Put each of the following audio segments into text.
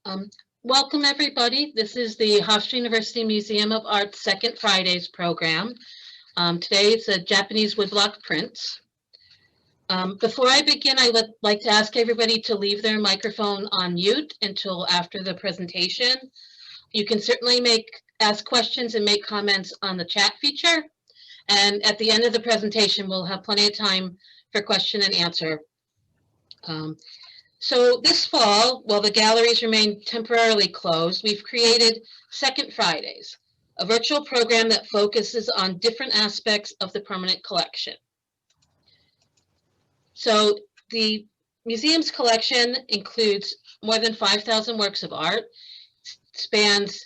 Um, Welcome, everybody. This is the Hofstra University Museum of Art's Second Fridays program. Today it's a Japanese woodblock prints. Before I begin, I would like to ask everybody to leave their microphone on mute until after the presentation. You can certainly ask questions and make comments on the chat feature. And at the end of the presentation, we'll have plenty of time for question and answer. So this fall, while the galleries remain temporarily closed, we've created Second Fridays, a virtual program that focuses on different aspects of the permanent collection. So the museum's collection includes more than 5,000 works of art, spans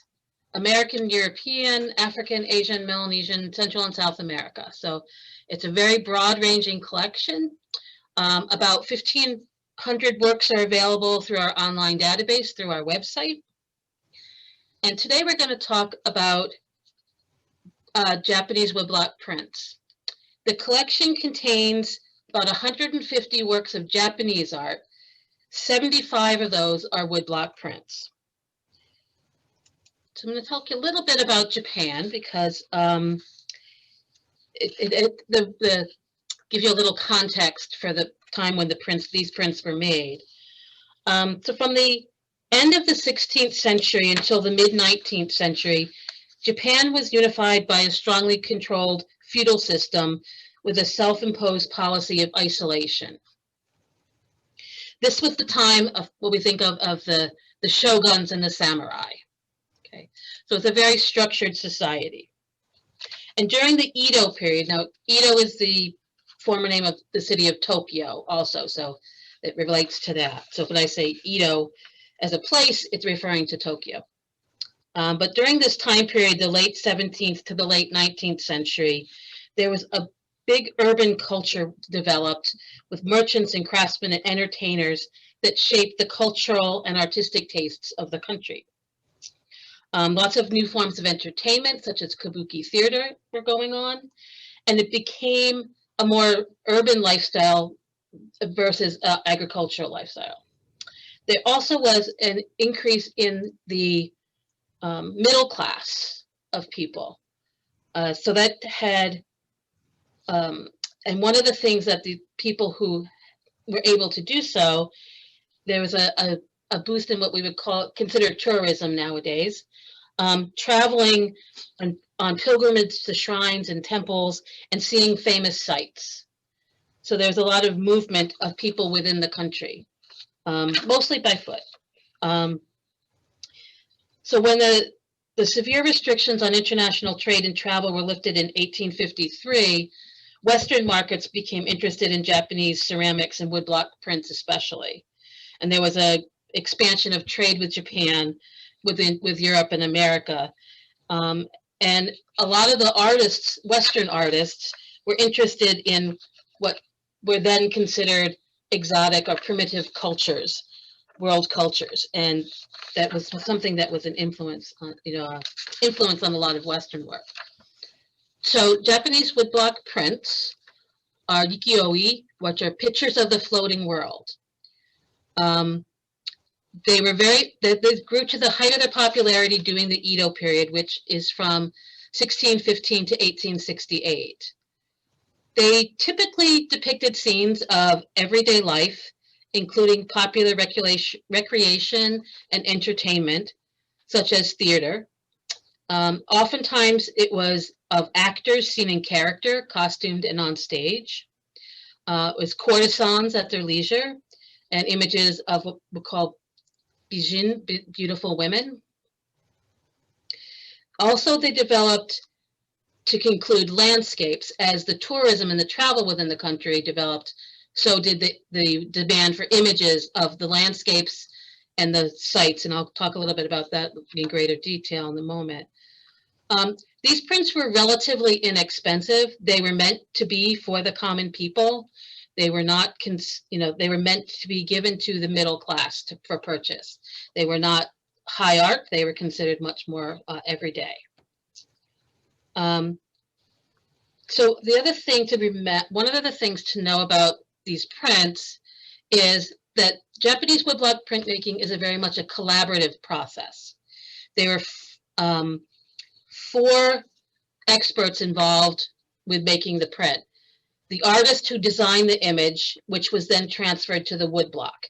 American, European, African, Asian, Melanesian, Central and South America. So it's a very broad-ranging collection. About 1,500 works are available through our online database, through our website. And today we're going to talk about Japanese woodblock prints. The collection contains about 150 works of Japanese art. 75 of those are woodblock prints. So I'm going to talk a little bit about Japan because give you a little context for the time when these prints were made. So from the end of the 16th century until the mid-19th century, Japan was unified by a strongly controlled feudal system with a self-imposed policy of isolation. This was the time of what we think of the shoguns and the samurai. Okay, so it's a very structured society. And during the Edo period, now Edo is the former name of the city of Tokyo also, so it relates to that. So when I say Edo as a place, it's referring to Tokyo. But during this time period, the late 17th to the late 19th century, there was a big urban culture developed with merchants and craftsmen and entertainers that shaped the cultural and artistic tastes of the country. Lots of new forms of entertainment, such as kabuki theater, were going on, and it became a more urban lifestyle versus agricultural lifestyle. There also was an increase in the middle class of people. So that had, and one of the things that the people who were able to do so, there was a boost in what we would consider tourism nowadays, traveling on pilgrimage to shrines and temples and seeing famous sites. So there's a lot of movement of people within the country, mostly by foot. So when the severe restrictions on international trade and travel were lifted in 1853, Western markets became interested in Japanese ceramics and woodblock prints especially. And there was an expansion of trade with Japan, with Europe and America. And a lot of the artists, Western artists, were interested in what were then considered exotic or primitive cultures, world cultures. And that was something that was an influence on, influence on a lot of Western work. So Japanese woodblock prints are ukiyo-e, which are pictures of the floating world. They grew to the height of their popularity during the Edo period, which is from 1615 to 1868. They typically depicted scenes of everyday life, including popular recreation and entertainment, such as theater. Oftentimes it was of actors seen in character, costumed and on stage. It was courtesans at their leisure, and images of what we call bijin, beautiful women. Also, they developed to conclude landscapes. As the tourism and the travel within the country developed, so did the demand for images of the landscapes and the sites, and I'll talk a little bit about that in greater detail in a moment. These prints were relatively inexpensive. They were meant to be for the common people. They were not, they were meant to be given to the middle class for purchase. They were not high art. They were considered much more everyday. So the other thing one of the things to know about these prints is that Japanese woodblock printmaking is a very much a collaborative process. There are 4 experts involved with making the print. The artist who designed the image, which was then transferred to the woodblock.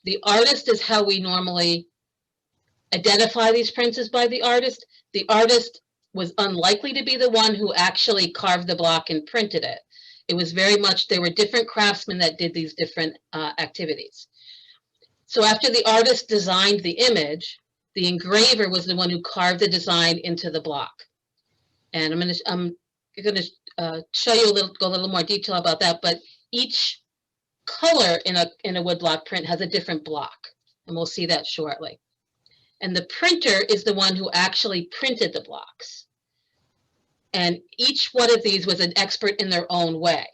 The artist is how we normally identify these prints as by the artist. The artist was unlikely to be the one who actually carved the block and printed it. It was very much, there were different craftsmen that did these different activities. So after the artist designed the image, the engraver was the one who carved the design into the block. And I'm going to show you go a little more detail about that, but each color in a woodblock print has a different block, and we'll see that shortly. And the printer is the one who actually printed the blocks. And each one of these was an expert in their own way.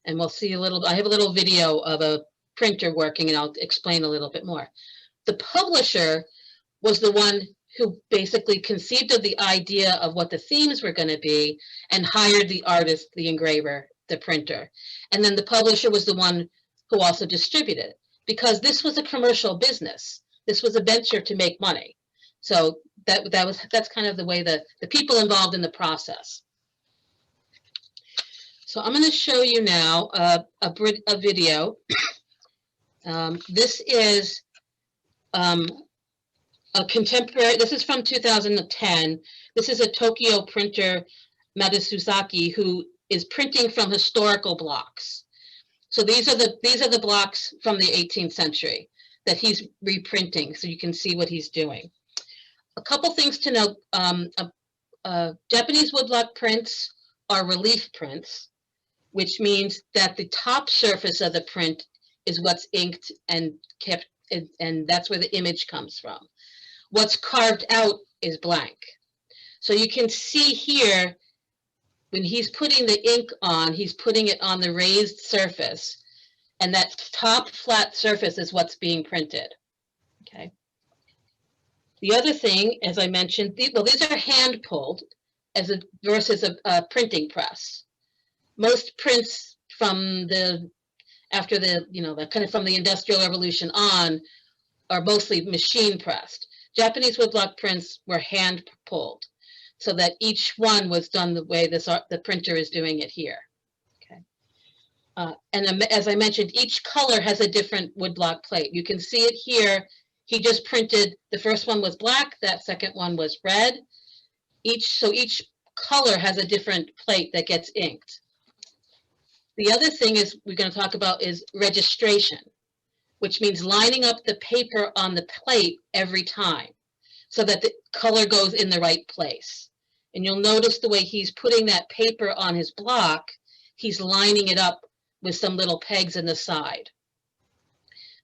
And we'll see I have a little video of a printer working, and I'll explain a little bit more. The publisher was the one who basically conceived of the idea of what the themes were going to be and hired the artist, the engraver, the printer. And then the publisher was the one who also distributed it, because this was a commercial business. This was a venture to make money. So that's kind of the way the people involved in the process. So I'm going to show you now a video. This is a contemporary, this is from 2010. This is a Tokyo printer, Matsuzaki, who is printing from historical blocks. So these are the blocks from the 18th century that he's reprinting, so you can see what he's doing. A couple things to note. Japanese woodblock prints are relief prints, which means that the top surface of the print is what's inked and kept, and that's where the image comes from. What's carved out is blank. So you can see here, when he's putting the ink on, he's putting it on the raised surface, and that top flat surface is what's being printed. Okay. The other thing, as I mentioned, these are hand pulled versus a printing press. Most prints from after the kind of from the Industrial Revolution on are mostly machine pressed. Japanese woodblock prints were hand pulled, so that each one was done the way the printer is doing it here. Okay. And as I mentioned, each color has a different woodblock plate. You can see it here. He just printed, the first one was black, that second one was red. So each color has a different plate that gets inked. The other thing we're going to talk about is registration, which means lining up the paper on the plate every time so that the color goes in the right place. And you'll notice the way he's putting that paper on his block, he's lining it up with some little pegs in the side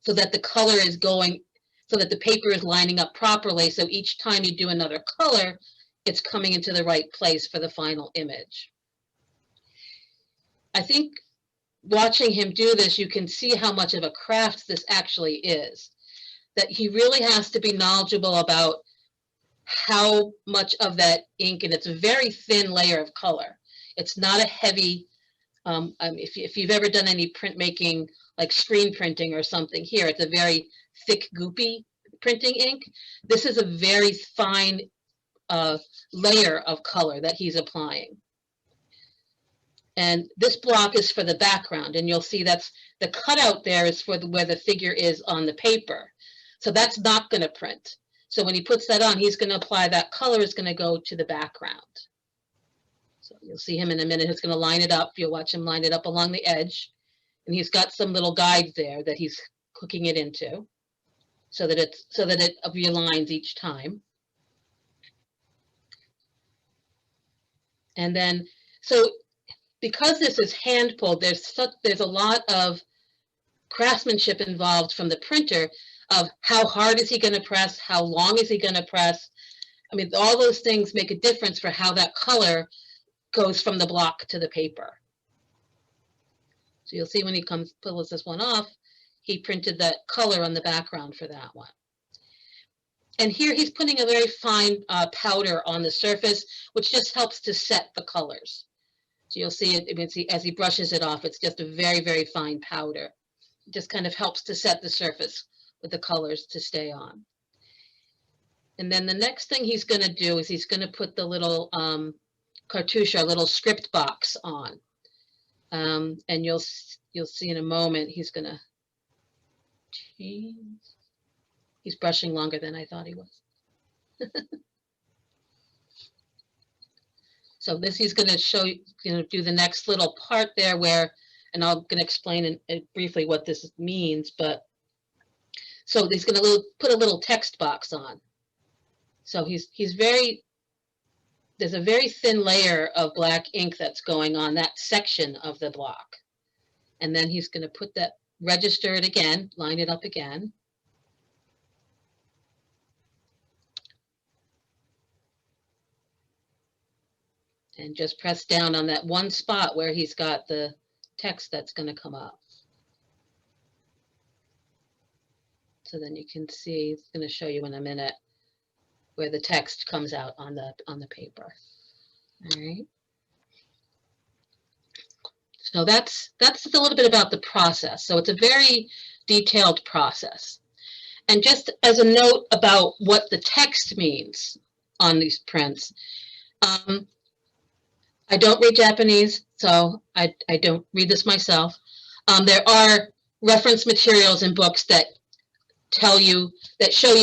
so that the color is going, so that the paper is lining up properly. So each time you do another color, it's coming into the right place for the final image. I think watching him do this, you can see how much of a craft this actually is. That he really has to be knowledgeable about how much of that ink, and it's a very thin layer of color. It's not a heavy, if you've ever done any printmaking, like screen printing or something here, it's a very thick, goopy printing ink. This is a very fine layer of color that he's applying. And this block is for the background, and you'll see that's the cutout there is for where the figure is on the paper. So that's not going to print. So when he puts that on, he's going to apply that color is going to go to the background. So you'll see him in a minute. He's going to line it up. You'll watch him line it up along the edge. And he's got some little guides there that he's hooking it into so that it realigns each time. And then, so because this is hand pulled, there's a lot of craftsmanship involved from the printer of how hard is he going to press, how long is he going to press. I mean, all those things make a difference for how that color goes from the block to the paper. So you'll see when he pulls this one off, he printed that color on the background for that one. And here he's putting a very fine powder on the surface, which just helps to set the colors. So you'll see it as he brushes it off, it's just a very, very fine powder. just kind of helps to set the surface with the colors to stay on. And then the next thing he's going to do is he's going to put the little cartouche, or little script box on. And you'll see in a moment he's going to change. He's brushing longer than I thought he was. So this, he's going to show you, do the next little part there where, and I'm going to explain briefly what this means, but so he's going to put a little text box on. So there's a very thin layer of black ink that's going on that section of the block. And then he's going to put that, register it again, line it up again. And just press down on that one spot where he's got the text that's going to come up. So then you can see, it's going to show you in a minute where the text comes out on the paper. All right. So that's a little bit about the process. So it's a very detailed process. And just as a note about what the text means on these prints, I don't read Japanese, so I don't read this myself. There are reference materials in books that show you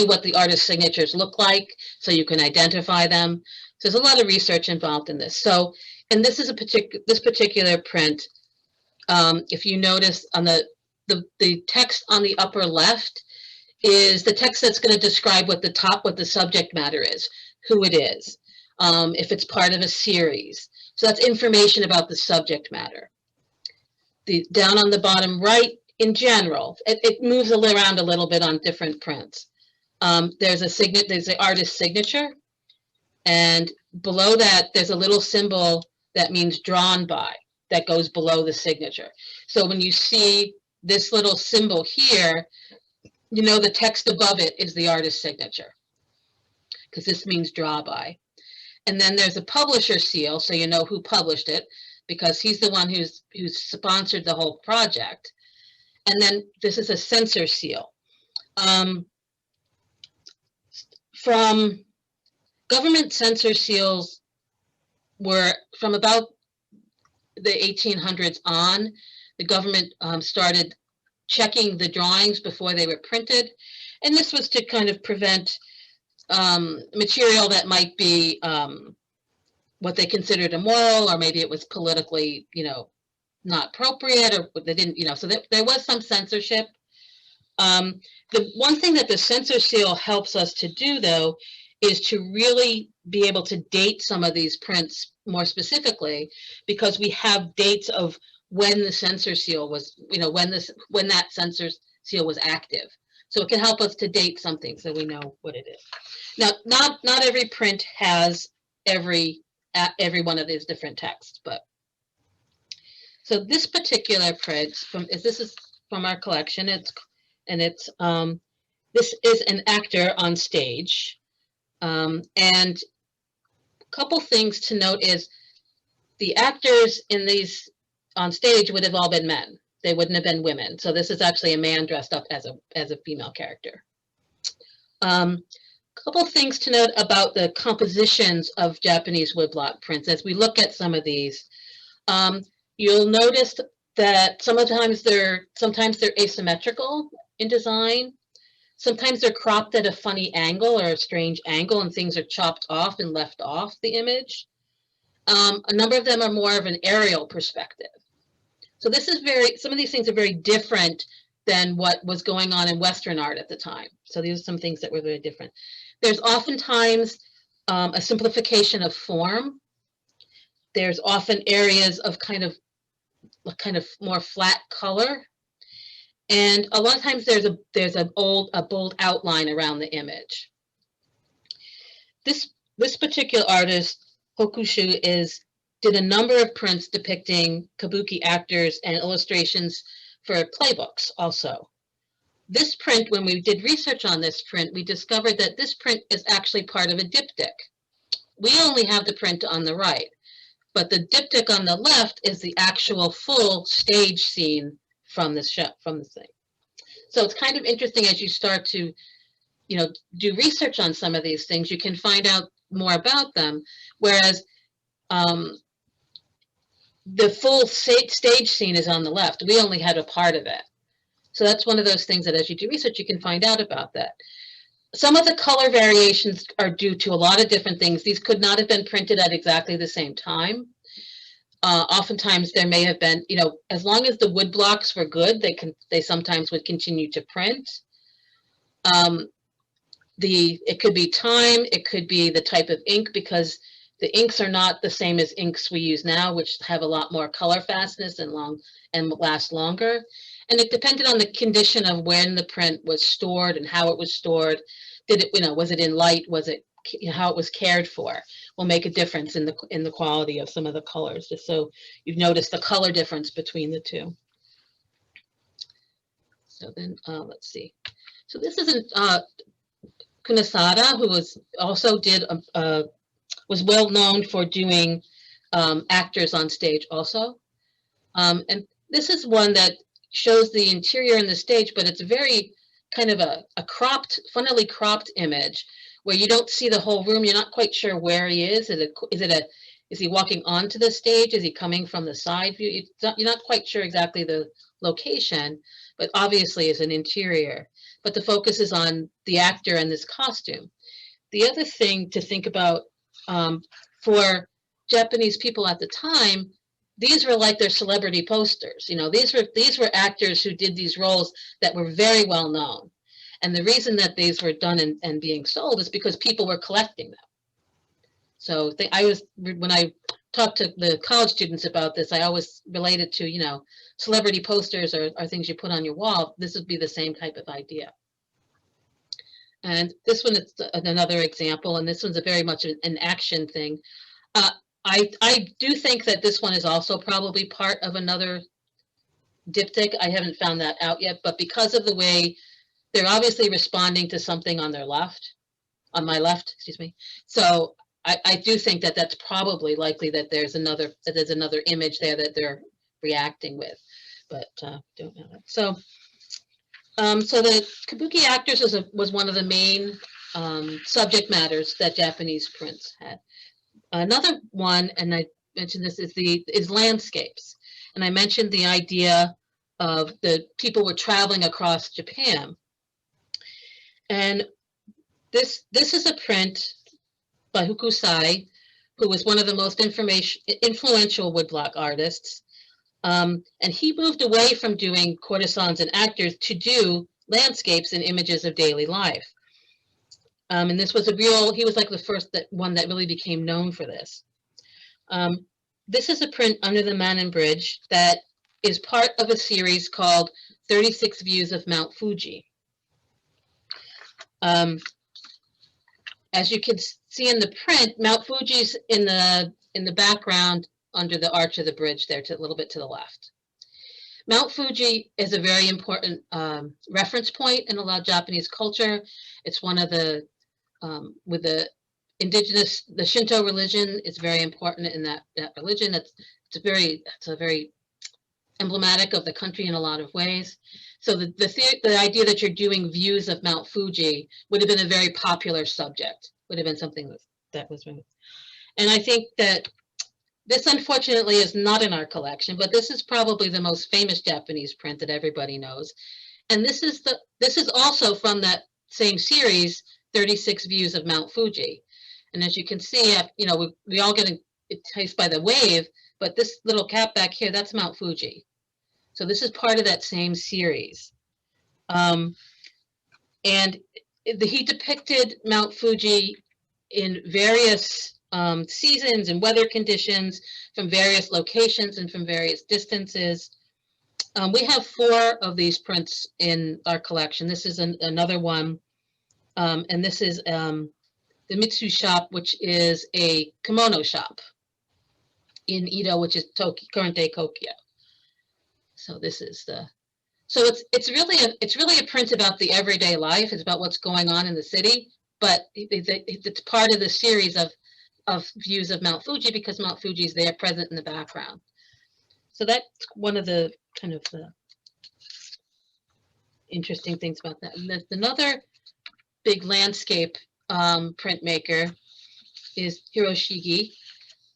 what the artist's signatures look like, so you can identify them. So there's a lot of research involved in this. So, and this is this particular print. If you notice on the text on the upper left is the text that's going to describe what the subject matter is, who it is, if it's part of a series. So that's information about the subject matter. Down on the bottom right, in general, it moves around a little bit on different prints. There's the artist's signature, and below that there's a little symbol that means drawn by, that goes below the signature. So when you see this little symbol here, you know the text above it is the artist's signature, because this means draw by. And then there's a publisher seal, so you know who published it, because he's the one who's sponsored the whole project. And then this is a censor seal. From government censor seals were from about the 1800s on. The government started checking the drawings before they were printed. And this was to kind of prevent material that might be what they considered immoral, or maybe it was politically, not appropriate, or they didn't, so there was some censorship. The one thing that the censor seal helps us to do, though, is to really be able to date some of these prints more specifically, because we have dates of when the censor seal was, when that censor seal was active. So it can help us to date something so we know what it is. Now, not every print has every one of these different texts, but so this particular print this is from our collection. This is an actor on stage, and a couple things to note is the actors in these on stage would have all been men. They wouldn't have been women. So this is actually a man dressed up as a female character. Couple things to note about the compositions of Japanese woodblock prints. As we look at some of these, you'll notice that sometimes they're asymmetrical in design. Sometimes they're cropped at a funny angle or a strange angle, and things are chopped off and left off the image. A number of them are more of an aerial perspective. So this is some of these things are very different than what was going on in Western art at the time. So these are some things that were very different. There's oftentimes a simplification of form. There's often areas of kind of more flat color. And a lot of times there's a bold outline around the image. This particular artist, Hokushu, did a number of prints depicting kabuki actors and illustrations for playbooks also. This print, when we did research on this print, we discovered that this print is actually part of a diptych. We only have the print on the right, but the diptych on the left is the actual full stage scene from this show, from this thing. So it's kind of interesting as you start to, you know, do research on some of these things, you can find out more about them. Whereas the full stage scene is on the left. We only had a part of it. So that's one of those things that as you do research, you can find out about that. Some of the color variations are due to a lot of different things. These could not have been printed at exactly the same time. Oftentimes there may have been, you know, as long as the wood blocks were good, they sometimes would continue to print. It could be time, it could be the type of ink, because the inks are not the same as inks we use now, which have a lot more color fastness and last longer. And it depended on the condition of when the print was stored and how it was stored. Did it, you know, was it in light? Was it, you know, how it was cared for? Will make a difference in the quality of some of the colors. Just so you've noticed the color difference between the two. So then let's see. So this is Kunisada, who was well known for doing actors on stage also. And this is one that shows the interior in the stage, but it's very kind of a cropped, funnily cropped image where you don't see the whole room. You're not quite sure where he is. Is he walking onto the stage? Is he coming from the side view? You're not quite sure exactly the location, but obviously it's an interior. But the focus is on the actor and this costume. The other thing to think about for Japanese people at the time, these were like their celebrity posters. You know, these were actors who did these roles that were very well known. And the reason that these were done and being sold is because people were collecting them. So when I talked to the college students about this, I always related to, you know, celebrity posters are things you put on your wall. This would be the same type of idea. And this one is another example, and this one's very much an action thing. I do think that this one is also probably part of another diptych. I haven't found that out yet, but because of the way they're obviously responding to something on their left, on my left, excuse me. So I do think that that's probably likely that there's another image there that they're reacting with, but don't know that. So the kabuki actors was one of the main subject matters that Japanese prints had. Another one, and I mentioned this, is landscapes. And I mentioned the idea of the people were traveling across Japan. And this is a print by Hokusai, who was one of the most influential woodblock artists. And he moved away from doing courtesans and actors to do landscapes and images of daily life. And this was he was like the first one that really became known for this. This is a print under the Manin Bridge that is part of a series called 36 Views of Mount Fuji. As you can see in the print, Mount Fuji's in the background under the arch of the bridge there, a little bit to the left. Mount Fuji is a very important reference point in a lot of Japanese culture. It's one of the with the Shinto religion, it's very important in that religion. It's very emblematic of the country in a lot of ways. So the idea that you're doing views of Mount Fuji would have been a very popular subject, would have been something that was. And I think that this unfortunately is not in our collection, but this is probably the most famous Japanese print that everybody knows. And this is also from that same series, 36 Views of Mount Fuji. And as you can see, you know, we all get enticed by the wave, but this little cap back here, that's Mount Fuji. So this is part of that same series. And he depicted Mount Fuji in various seasons and weather conditions from various locations and from various distances. We have 4 of these prints in our collection. This is another one. And this is the Mitsu shop, which is a kimono shop in Edo, which is current day Tokyo. So this is it's really a print about the everyday life. It's about what's going on in the city, but it's part of the series of views of Mount Fuji because Mount Fuji is there present in the background. So that's one of the kind of the interesting things about that. And there's another big landscape printmaker is Hiroshige,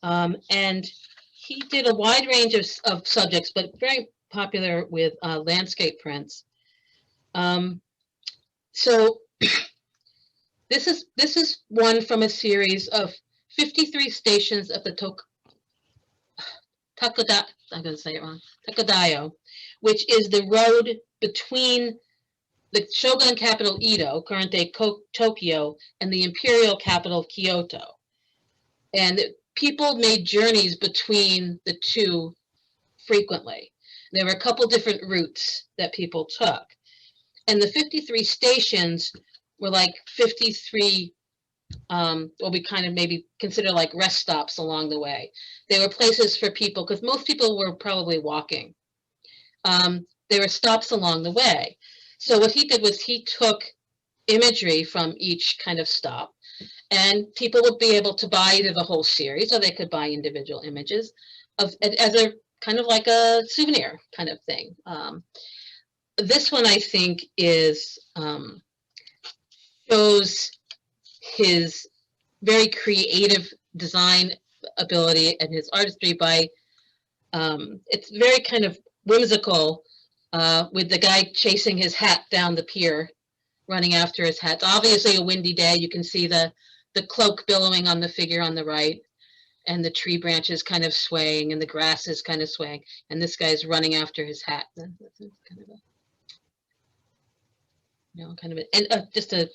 and he did a wide range of subjects, but very popular with landscape prints. So this is one from a series of 53 stations of the I'm going to say it wrong, Takadayo, which is the road between the shogun capital Edo, current day Tokyo, and the imperial capital Kyoto. And people made journeys between the two frequently. There were a couple different routes that people took. And the 53 stations were like 53, what we kind of maybe consider like rest stops along the way. They were places for people, because most people were probably walking. There were stops along the way. So what he did was he took imagery from each kind of stop, and people would be able to buy either the whole series or they could buy individual images as a kind of like a souvenir kind of thing. This one, I think, is shows his very creative design ability and his artistry by, it's very kind of whimsical, with the guy chasing his hat down the pier, running after his hat. It's obviously a windy day. You can see the cloak billowing on the figure on the right, and the tree branches kind of swaying, and the grass is kind of swaying, and this guy's running after his hat. That's kind of a, kind of and just a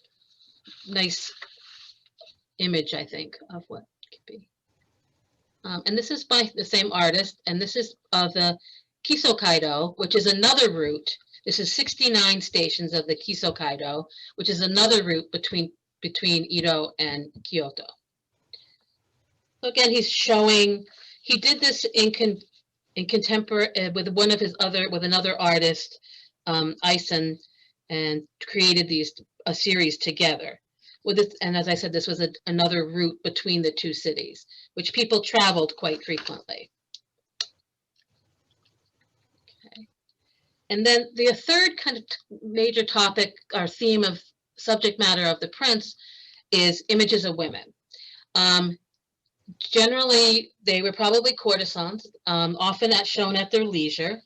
nice image, I think, of what it could be. And this is by the same artist, and this is the Kisokaido, which is another route. This is 69 stations of the Kisokaido, which is another route between Edo and Kyoto. So again, he's showing, he did this in contemporary with another artist, Eisen, and created a series together. With this, and as I said, this was another route between the two cities, which people traveled quite frequently. Okay. And then the third kind of major topic or theme of subject matter of the prints is images of women. Generally, they were probably courtesans, often shown at their leisure.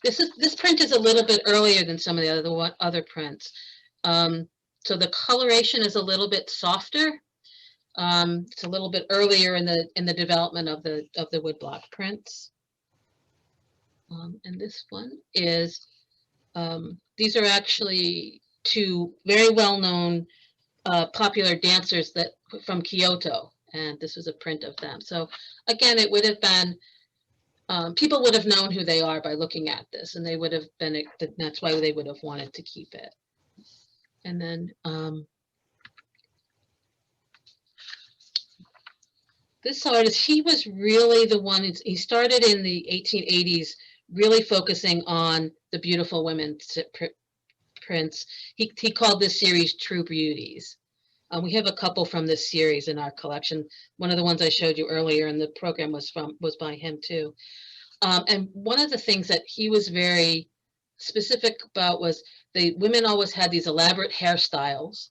This print is a little bit earlier than some of the other prints. So the coloration is a little bit softer. It's a little bit earlier in the development of the woodblock prints. And this one is, these are actually two very well-known popular dancers from Kyoto, and this was a print of them. So again, it would have been, people would have known who they are by looking at this, and they would have been, that's why they would have wanted to keep it. And then this artist, he was really the one, he started in the 1880s, really focusing on the beautiful women prints. He called this series True Beauties. We have a couple from this series in our collection. One of the ones I showed you earlier in the program was by him too. And one of the things that he was very specific about was the women always had these elaborate hairstyles,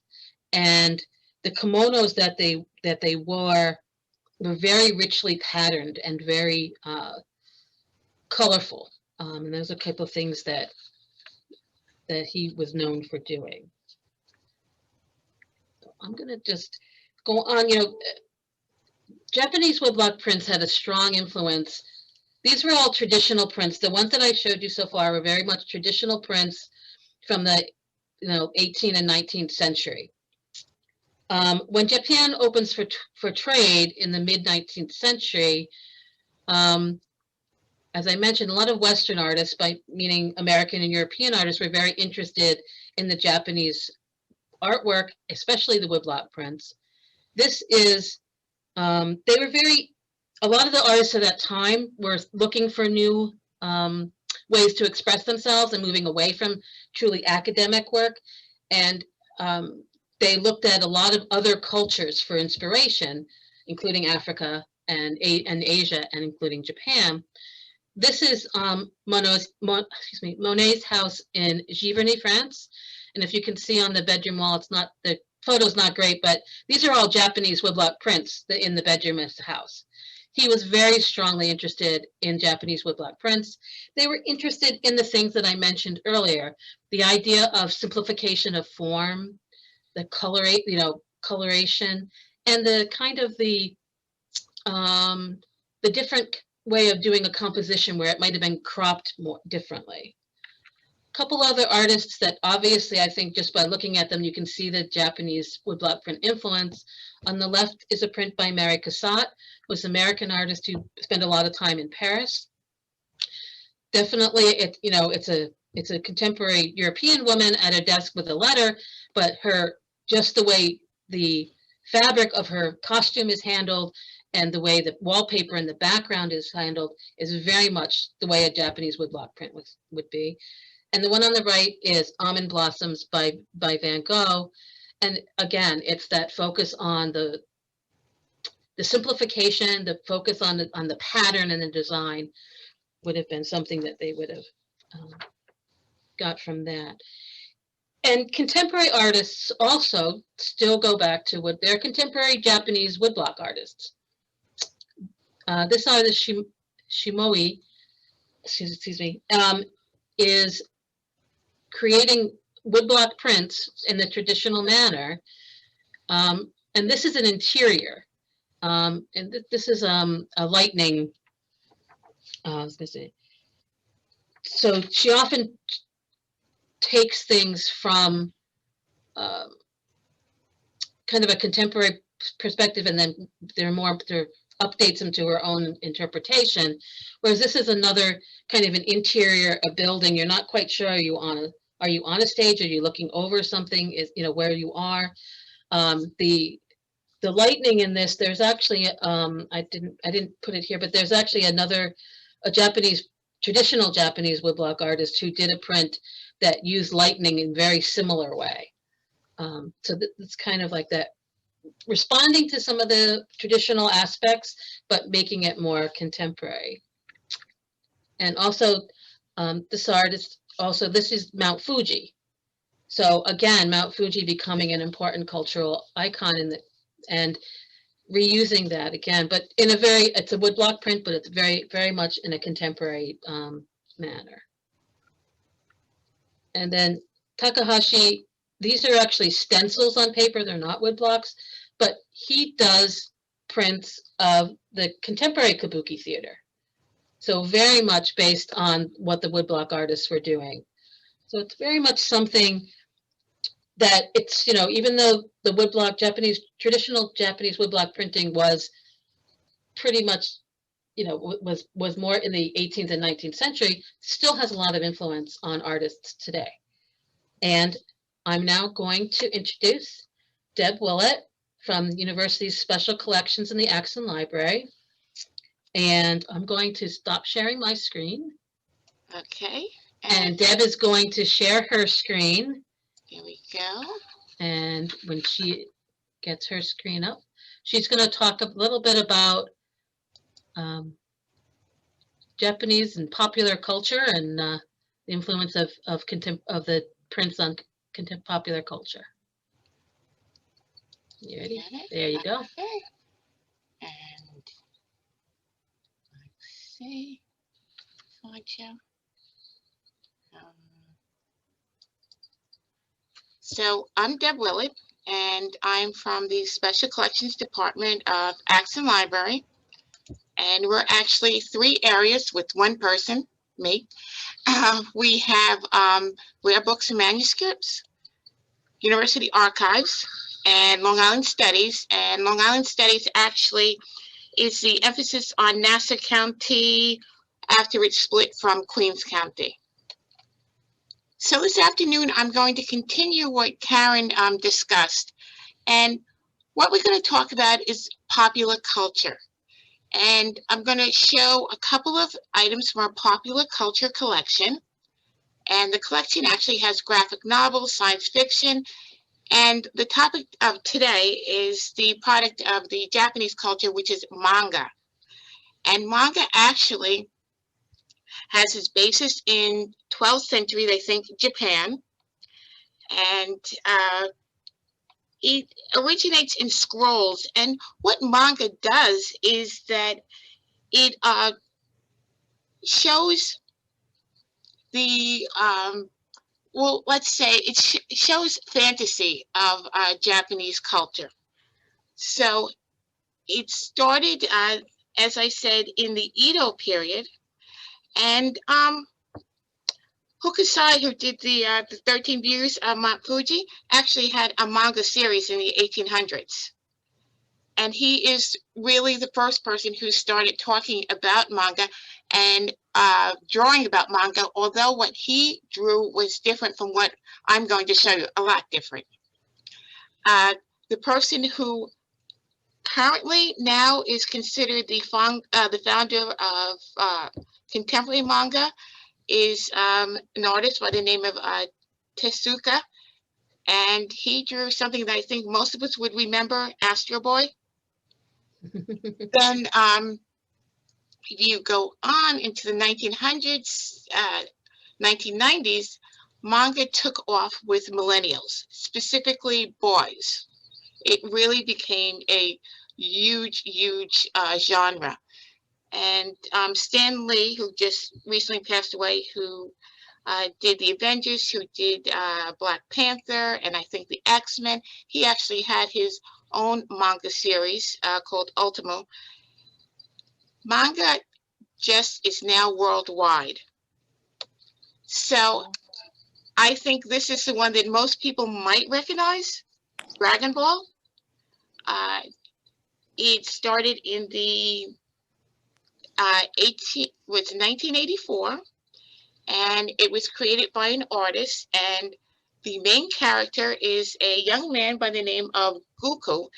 and the kimonos that they wore were very richly patterned and very colorful. And those are a couple of things that he was known for doing. So I'm going to just go on. Japanese woodblock prints had a strong influence. These were all traditional prints. The ones that I showed you so far were very much traditional prints from the 18th and 19th century. When Japan opens for trade in the mid-19th century, as I mentioned, a lot of Western artists, meaning American and European artists, were very interested in the Japanese artwork, especially the woodblock prints. This is, they were a lot of the artists at that time were looking for new ways to express themselves and moving away from truly academic work. And they looked at a lot of other cultures for inspiration, including Africa and Asia, and including Japan. this is Monet's house in Giverny, France. And if you can see on the bedroom wall, it's not, the photo's not great, but these are all Japanese woodblock prints in the bedroom of the house. He was very strongly interested in Japanese woodblock prints. They were interested in the things that I mentioned earlier, the idea of simplification of form, the coloration, and the kind of the different way of doing a composition where it might have been cropped more differently. A couple other artists that obviously I think just by looking at them you can see the Japanese woodblock print influence. On the left is a print by Mary Cassatt, was an American artist who spent a lot of time in Paris. Definitely, it's a contemporary European woman at a desk with a letter, but just the way the fabric of her costume is handled and the way the wallpaper in the background is handled is very much the way a Japanese woodblock print would be. And the one on the right is Almond Blossoms by Van Gogh. And again, it's that focus on the simplification, the focus on the pattern and the design would have been something that they would have got from that. And contemporary artists also still go back to what they're contemporary Japanese woodblock artists. This artist, Shimoi, excuse me, is creating woodblock prints in the traditional manner. And this is an interior. And this is a lightning. I was going to say. So she often takes things from kind of a contemporary perspective, and then they're updates them to her own interpretation. Whereas this is another kind of an interior, a building. You're not quite sure, are you on a stage? Are you looking over something? Is where you are? The lightning in this, there's actually I didn't put it here, but there's actually a traditional Japanese woodblock artist who did a print that used lightning in very similar way. So it's kind of like that, responding to some of the traditional aspects, but making it more contemporary. And also, this artist, this is Mount Fuji. So again, Mount Fuji becoming an important cultural icon and reusing that again, but it's a woodblock print, but it's very, very much in a contemporary manner. And then Takahashi, these are actually stencils on paper, they're not woodblocks, but he does prints of the contemporary kabuki theater. So very much based on what the woodblock artists were doing. So it's very much something that it's, even though the woodblock traditional Japanese woodblock printing was pretty much, was more in the 18th and 19th century, still has a lot of influence on artists today. And I'm now going to introduce Deb Willett from the University's Special Collections in the Axon Library. And I'm going to stop sharing my screen. Okay. And Deb is going to share her screen. Here we go. And when she gets her screen up, she's going to talk a little bit about Japanese and popular culture and the influence of the prints on popular culture. You ready? There you go. Okay. And let's see. Slideshow. So I'm Deb Willett, and I'm from the Special Collections Department of Axon Library. And we're actually 3 areas with one person, me. We have rare books and manuscripts, University Archives, and Long Island Studies. And Long Island Studies actually is the emphasis on Nassau County after it split from Queens County. So this afternoon, I'm going to continue what Karen discussed. And what we're going to talk about is popular culture. And I'm going to show a couple of items from our popular culture collection. And the collection actually has graphic novels, science fiction. And the topic of today is the product of the Japanese culture, which is manga. And manga actually has its basis in 12th century, they think, Japan. And it originates in scrolls. And what manga does is that it shows the, well, let's say it shows fantasy of Japanese culture. So it started, as I said, in the Edo period. And Hokusai, who did the 13 Beauties of Mount Fuji, actually had a manga series in the 1800s. And he is really the first person who started talking about manga and drawing about manga, although what he drew was different from what I'm going to show you, a lot different. The person who currently now is considered the founder of contemporary manga is an artist by the name of Tezuka, and he drew something that I think most of us would remember, Astro Boy. Then if you go on into the 1900s, 1990s, manga took off with millennials, specifically boys. It really became a huge genre. And Stan Lee, who just recently passed away, who did the Avengers, who did Black Panther, and I think the X-Men, he actually had his own manga series called Ultimo. Manga just is now worldwide. So I think this is the one that most people might recognize, Dragon Ball. It started in the 1984, and it was created by an artist, and the main character is a young man by the name of Goku.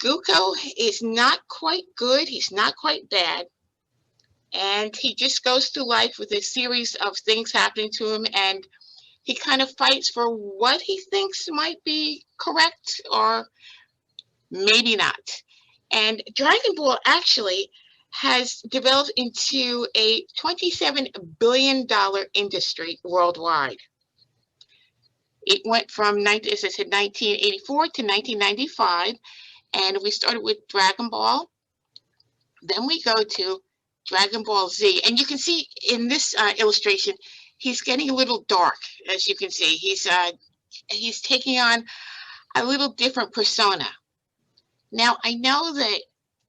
Goku is not quite good, he's not quite bad, and he just goes through life with a series of things happening to him, and he kind of fights for what he thinks might be correct or maybe not. And Dragon Ball actually has developed into a $27 billion industry worldwide. It went from, as I said, 1984 to 1995, and we started with Dragon Ball. Then we go to Dragon Ball Z, and you can see in this illustration, he's getting a little dark, as you can see. He's taking on a little different persona. Now, I know that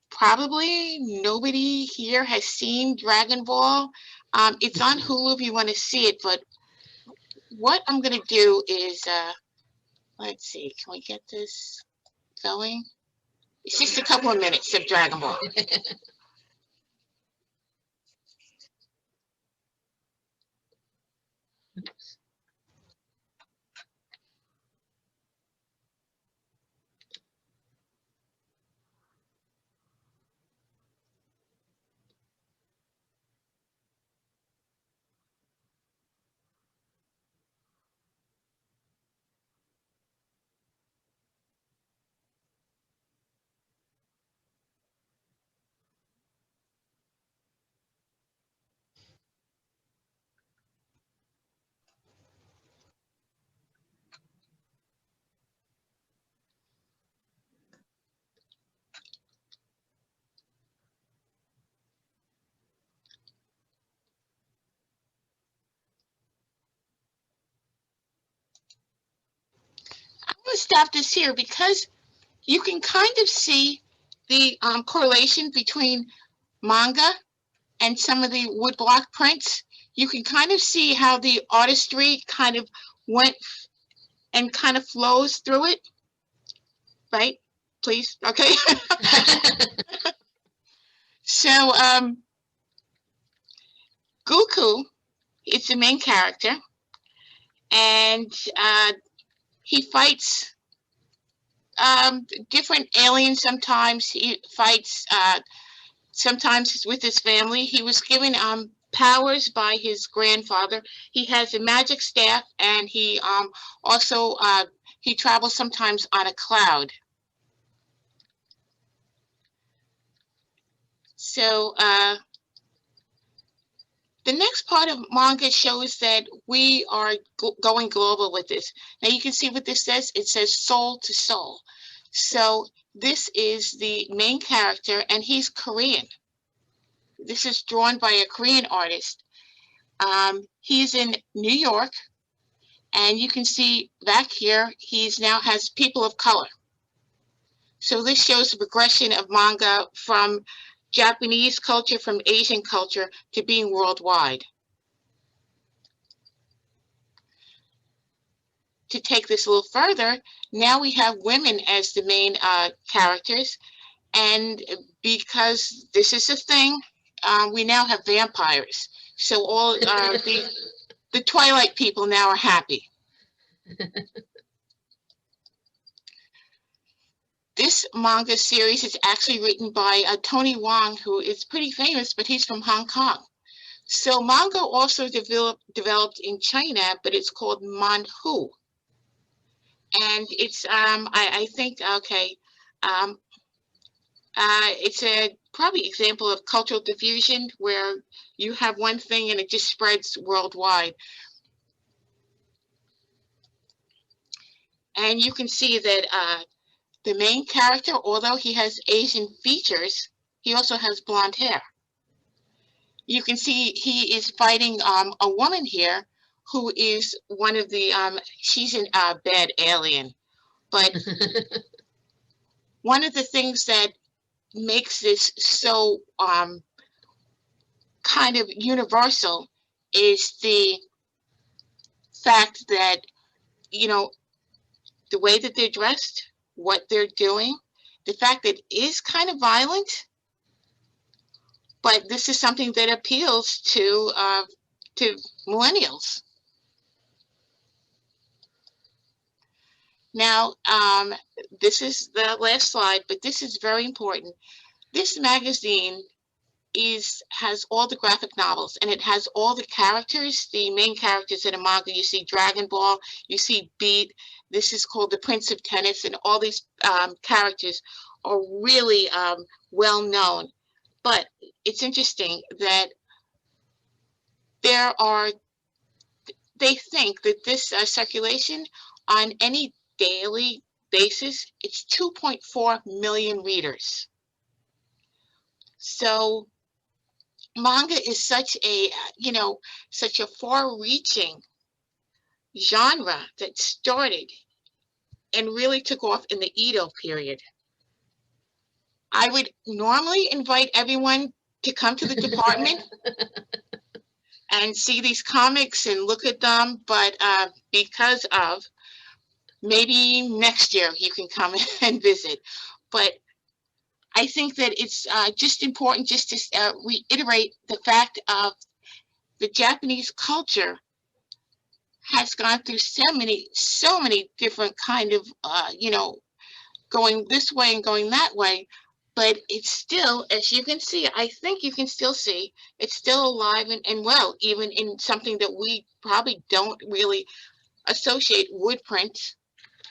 probably nobody here has seen Dragon Ball. It's on Hulu if you want to see it, but what I'm going to do is, let's see, can we get this going? It's just a couple of minutes of Dragon Ball. I'm going to stop this here because you can kind of see the correlation between manga and some of the woodblock prints. You can kind of see how the artistry kind of went and kind of flows through it, right? Please, okay. So Goku is the main character, and he fights different aliens. Sometimes he fights, sometimes with his family. He was given powers by his grandfather. He has a magic staff, and he also he travels sometimes on a cloud. So The next part of manga shows that we are going global with this. Now you can see what this says. It says soul to soul. So this is the main character, and he's Korean. This is drawn by a Korean artist. He's in New York, and you can see back here, he's now has people of color. So this shows the progression of manga from Japanese culture, from Asian culture, to being worldwide. To take this a little further, now we have women as the main characters, and because this is a thing, we now have vampires. So all the Twilight people now are happy. This manga series is actually written by Tony Wong, who is pretty famous, but he's from Hong Kong. So manga also developed in China, but it's called manhu. And it's, I think, okay, it's a probably example of cultural diffusion where you have one thing and it just spreads worldwide. And you can see that the main character, although he has Asian features, he also has blonde hair. You can see he is fighting a woman here who is one of the, she's a bad alien. But one of the things that makes this so kind of universal is the fact that, you know, the way that they're dressed, what they're doing, the fact that it is kind of violent, but this is something that appeals to millennials. Now, this is the last slide, but this is very important. This magazine has all the graphic novels, and it has all the characters, the main characters in a manga. You see Dragon Ball, you see Beat. This is called The Prince of Tennis, and all these characters are really well known. But it's interesting that they think that this circulation on any daily basis, it's 2.4 million readers. So manga is such a, you know, such a far-reaching genre that started and really took off in the Edo period. I would normally invite everyone to come to the department and see these comics and look at them, but because of maybe next year you can come and visit. But I think that it's just important just to reiterate the fact of the Japanese culture has gone through so many different kind of, you know, going this way and going that way. But it's still, as you can see, I think you can still see, it's still alive and well, even in something that we probably don't really associate wood print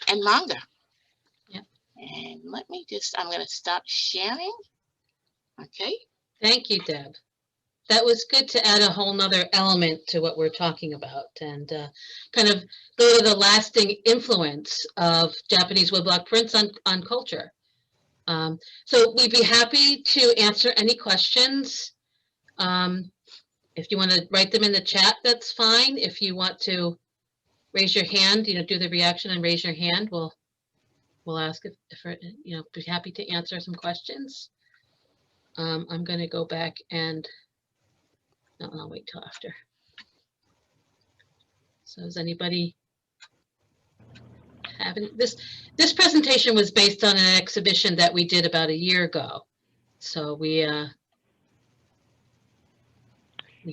and manga. Yeah. And let me just, I'm going to stop sharing. Okay. Thank you, Deb. That was good to add a whole nother element to what we're talking about and kind of go to the lasting influence of Japanese woodblock prints on culture. So we'd be happy to answer any questions. If you want to write them in the chat, that's fine. If you want to raise your hand, you know, do the reaction and raise your hand, we'll ask if you know, be happy to answer some questions. I'm going to go back and no, I'll wait till after. So does anybody have any? This presentation was based on an exhibition that we did about a year ago. So we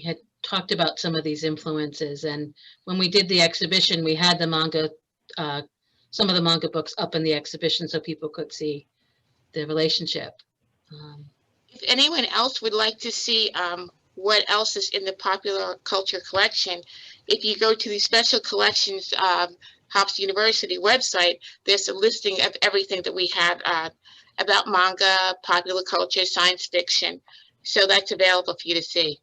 had talked about some of these influences, and when we did the exhibition, we had the manga, some of the manga books up in the exhibition so people could see the relationship. If anyone else would like to see what else is in the popular culture collection, if you go to the special collections Hofstra University website, there's a listing of everything that we have about manga, popular culture, science fiction. So that's available for you to see.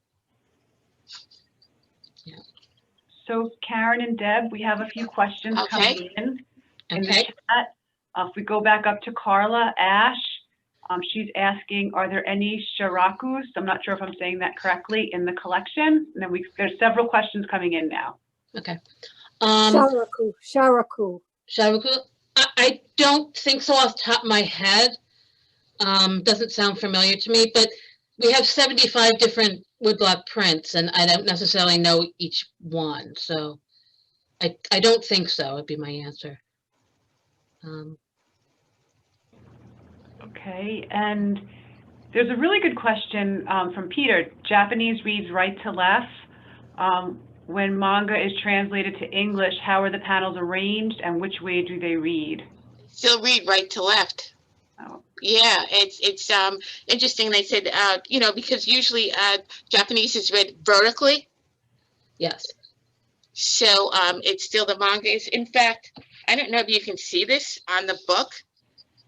So Karen and Deb, we have a few questions Okay. coming in the Okay. chat. If we go back up to Carla Ash, she's asking, are there any shirakus? I'm not sure if I'm saying that correctly in the collection. And then there's several questions coming in now. Okay. Sharaku. Shiraku, I don't think so off the top of my head. Doesn't sound familiar to me, but we have 75 different woodblock prints, and I don't necessarily know each one, so I don't think so, would be my answer. Okay, and there's a really good question from Peter. Japanese reads right to left. When manga is translated to English, how are the panels arranged and which way do they read? Still read right to left. Oh. Yeah, it's interesting. They said, you know, because usually Japanese is read vertically. Yes. So it's still the manga is. In fact, I don't know if you can see this on the book.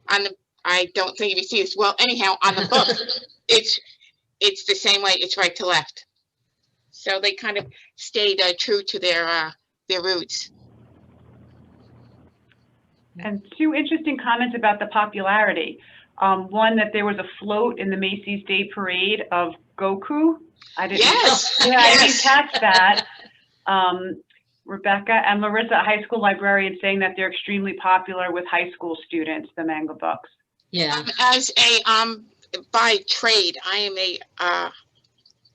I don't think you can see this. Well, anyhow, on the book, it's the same way. It's right to left. So they kind of stayed true to their roots. And two interesting comments about the popularity. One, that there was a float in the Macy's Day Parade of Goku. I didn't, Yes. yeah, I didn't Yes. catch that. Rebecca and Larissa, a high school librarian, saying that they're extremely popular with high school students, the manga books. Yeah. As a by trade, I am a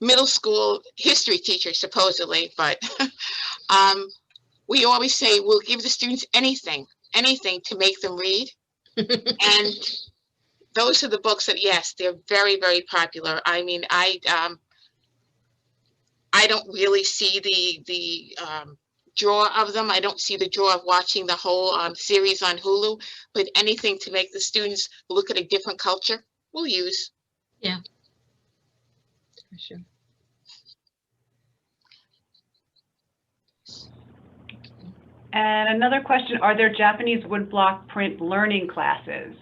middle school history teacher, supposedly, but we always say we'll give the students anything to make them read. And those are the books that, yes, they're very, very popular. I mean, I don't really see the draw of them. I don't see the draw of watching the whole series on Hulu, but anything to make the students look at a different culture, we'll use. Yeah. For sure. And another question, are there Japanese woodblock print learning classes?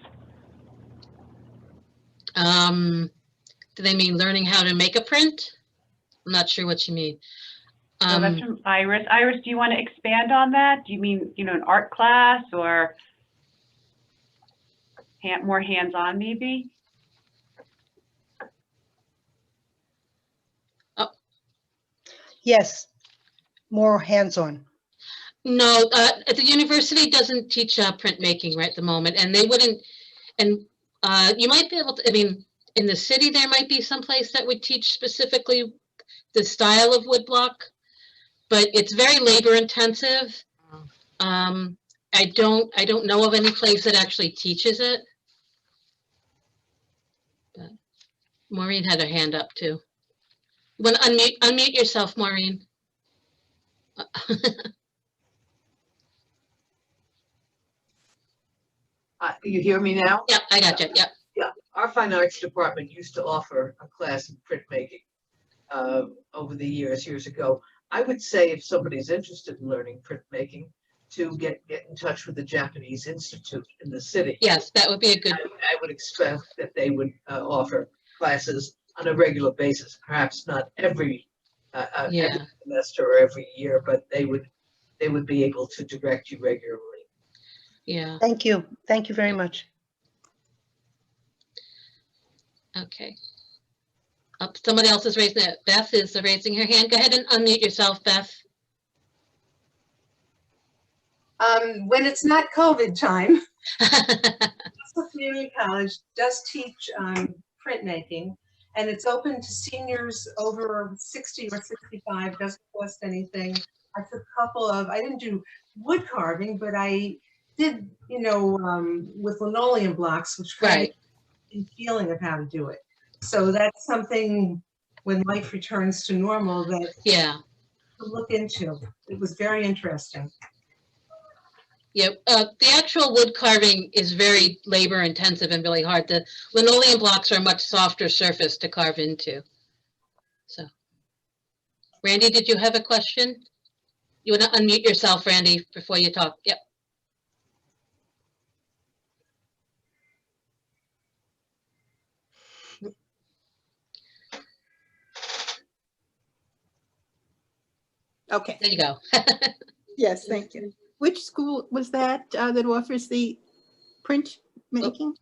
Do they mean learning how to make a print? I'm not sure what you mean. So that's from Iris. Iris, do you want to expand on that? Do you mean, you know, an art class or more hands-on maybe? Oh. Yes, more hands-on. No, the university doesn't teach printmaking right at the moment, and they wouldn't. And you might be able to. I mean, in the city, there might be some place that would teach specifically the style of woodblock, but it's very labor intensive. I don't know of any place that actually teaches it. But Maureen had her hand up too. You want to unmute yourself, Maureen? You hear me now? Yep, I got you. Yep. Yeah, our fine arts department used to offer a class in printmaking over the years ago. I would say if somebody's interested in learning printmaking, to get in touch with the Japanese Institute in the city. Yes, that would be a good. I would expect that they would offer classes on a regular basis, perhaps not every semester or every year, but they would be able to direct you regularly. Yeah. Thank you. Thank you very much. Okay. Somebody else is raising it. Beth is raising her hand. Go ahead and unmute yourself, Beth. When it's not COVID time, Cassatt Community College does teach printmaking, and it's open to seniors over 60 or 65, doesn't cost anything. I took a couple of, I didn't do wood carving, but I did, you know, with linoleum blocks, which kind of gives a feeling of how to do it. So that's something when life returns to normal that to look into. It was very interesting. Yeah, the actual wood carving is very labor intensive and really hard. The linoleum blocks are a much softer surface to carve into. So, Randy, did you have a question? You want to unmute yourself, Randy, before you talk? Yep. Okay, There you go. yes, thank you. Which school was that that offers the print making?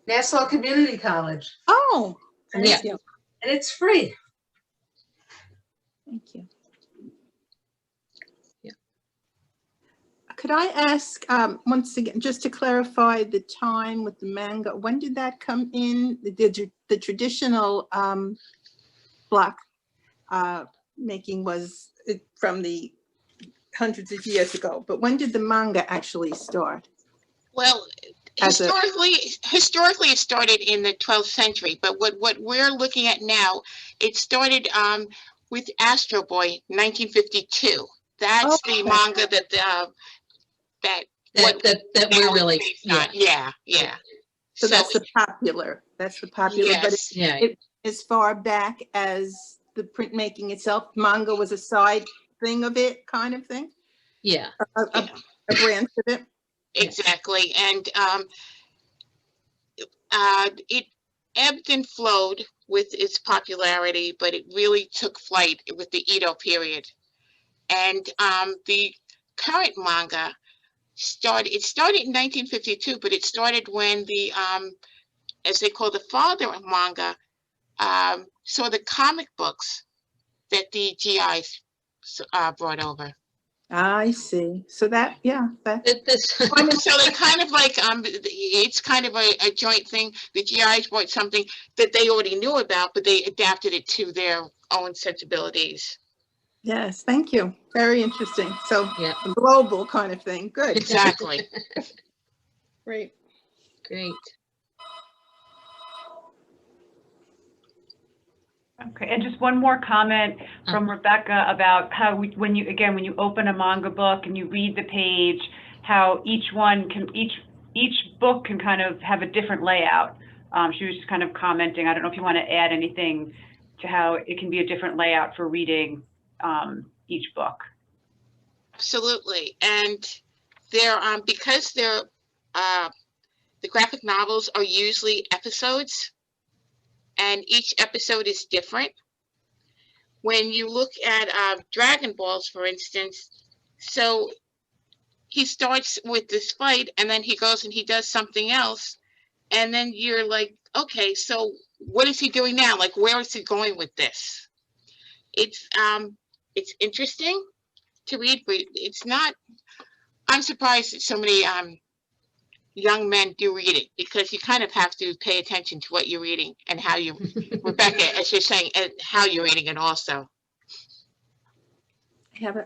Nassau Community College, Oh, and Yeah. thank you. it's free. Thank you. Yeah. Could I ask, once again, just to clarify the time with the manga, when did that come in? The traditional block making was from the hundreds of years ago, but when did the manga actually start? Well, As a- historically it started in the 12th century, but what we're looking at now, it started with Astro Boy 1952. That's the Okay. manga that That we're really, based on. Yeah. So that's the popular, but yes. yeah. as far back as the printmaking itself, manga was a side thing of it, kind of thing? Yeah. A branch of it? Exactly. And it ebbed and flowed with its popularity, but it really took flight with the Edo period. And the current manga started in 1952, but it started when the, as they call the father of manga, saw the comic books that the GIs brought over. I see. So that, yeah, that, This, So they kind of like, it's kind of a joint thing. The GIs brought something that they already knew about, but they adapted it to their own sensibilities. yes, thank you. Very interesting. So Yeah. a global kind of thing. Good. Exactly. Great. Great. Okay, and just one more comment from Rebecca about how when you open a manga book and you read the page, how each book can kind of have a different layout. She was just kind of commenting. I don't know if you want to add anything to how it can be a different layout for reading each book. Absolutely. And they're because they're the graphic novels are usually episodes, and each episode is different. When you look at Dragon Balls, for instance, so he starts with this fight and then he goes and he does something else, and then you're like, okay, so what is he doing now? Like, where is he going with this? It's interesting to read, but it's not. I'm surprised that so many young men do read it, because you kind of have to pay attention to what you're reading and how you, Rebecca, as you're saying, and how you're reading it also. I have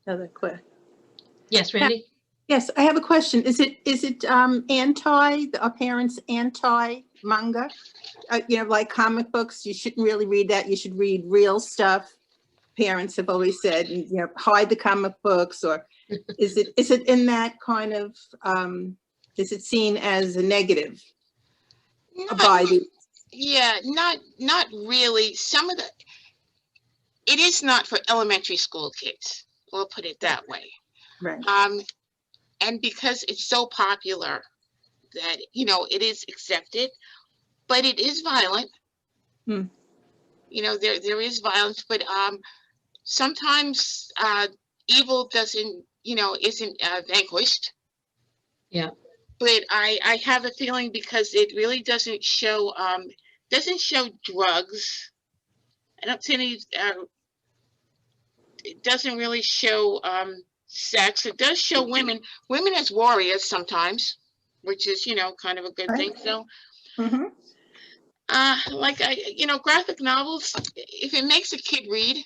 another question. Yes, Randy? Yes, I have a question. Is it are parents anti-manga? Like comic books, you shouldn't really read that. You should read real stuff. Parents have always said, and hide the comic books, or is it in that kind of, is it seen as a negative by the? Yeah, not really. Some of it is not for elementary school kids. We'll put it that way. Right. And because it's so popular that, it is accepted, but it is violent. Hmm. There is violence, but sometimes evil isn't vanquished. Yeah. But I have a feeling, because it really doesn't show drugs. I don't see any. It doesn't really show sex. It does show women as warriors sometimes, which is kind of a good thing. So, Mm-hmm. graphic novels, if it makes a kid read,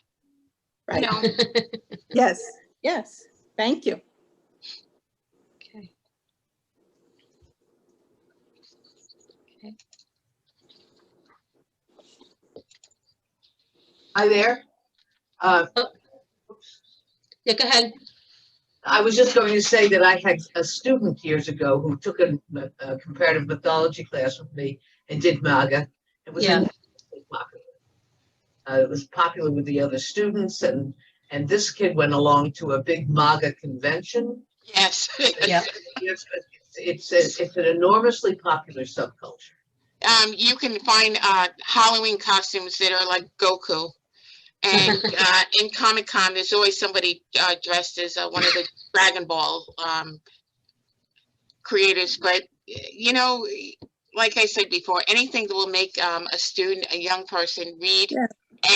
Right. Yes. Thank you. Okay. Hi there. Yeah, go ahead. I was just going to say that I had a student years ago who took a comparative mythology class with me and did manga. It was enormously popular. It was popular with the other students, and this kid went along to a big manga convention. Yes. Yeah. It's an enormously popular subculture. You can find Halloween costumes that are like Goku. And in Comic-Con, there's always somebody dressed as one of the Dragon Ball creators. But, you know, like I said before, anything that will make a student, a young person read Yeah.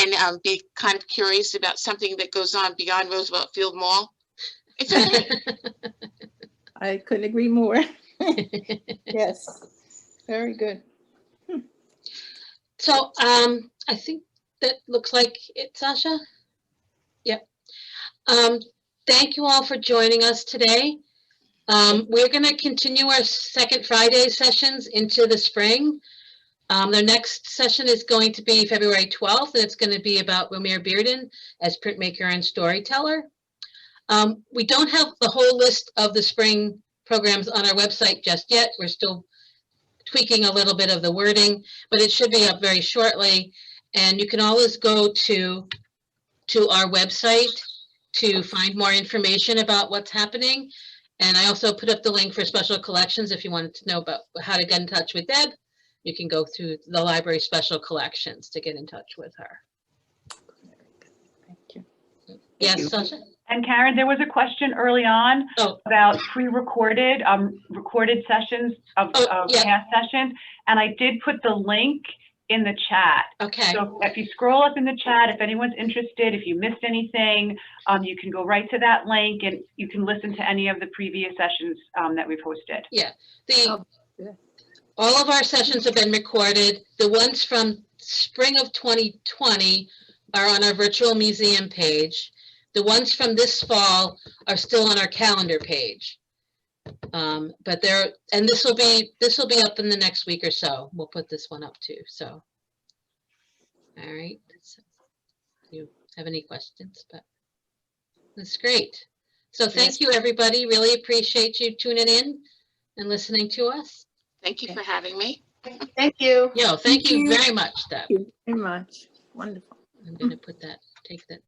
and be kind of curious about something that goes on beyond Roosevelt Field Mall, it's okay. I couldn't agree more. Yes, very good. So I think that looks like it, Sasha. Yep. Thank you all for joining us today. We're going to continue our second Friday sessions into the spring. Their next session is going to be February 12th, and it's going to be about Romare Bearden as printmaker and storyteller. We don't have the whole list of the spring programs on our website just yet. We're still tweaking a little bit of the wording, but it should be up very shortly. And you can always go to our website to find more information about what's happening. And I also put up the link for special collections. If you wanted to know about how to get in touch with Deb, you can go through the library special collections to get in touch with her. Thank you. Yes, Sasha? And Karen, there was a question early on about pre-recorded, recorded sessions of yeah. past sessions. And I did put the link in the chat. Okay. So if you scroll up in the chat, if anyone's interested, if you missed anything, you can go right to that link and you can listen to any of the previous sessions that we've hosted. Yeah. All of our sessions have been recorded. The ones from spring of 2020 are on our virtual museum page. The ones from this fall are still on our calendar page. But this will be up in the next week or so. We'll put this one up too. So, all right. So, if you have any questions, but that's great. So thank you, everybody. Really appreciate you tuning in and listening to us. Thank you for having me. Thank you. Thank you very much, Deb. Thank you very much. Wonderful. I'm going to take that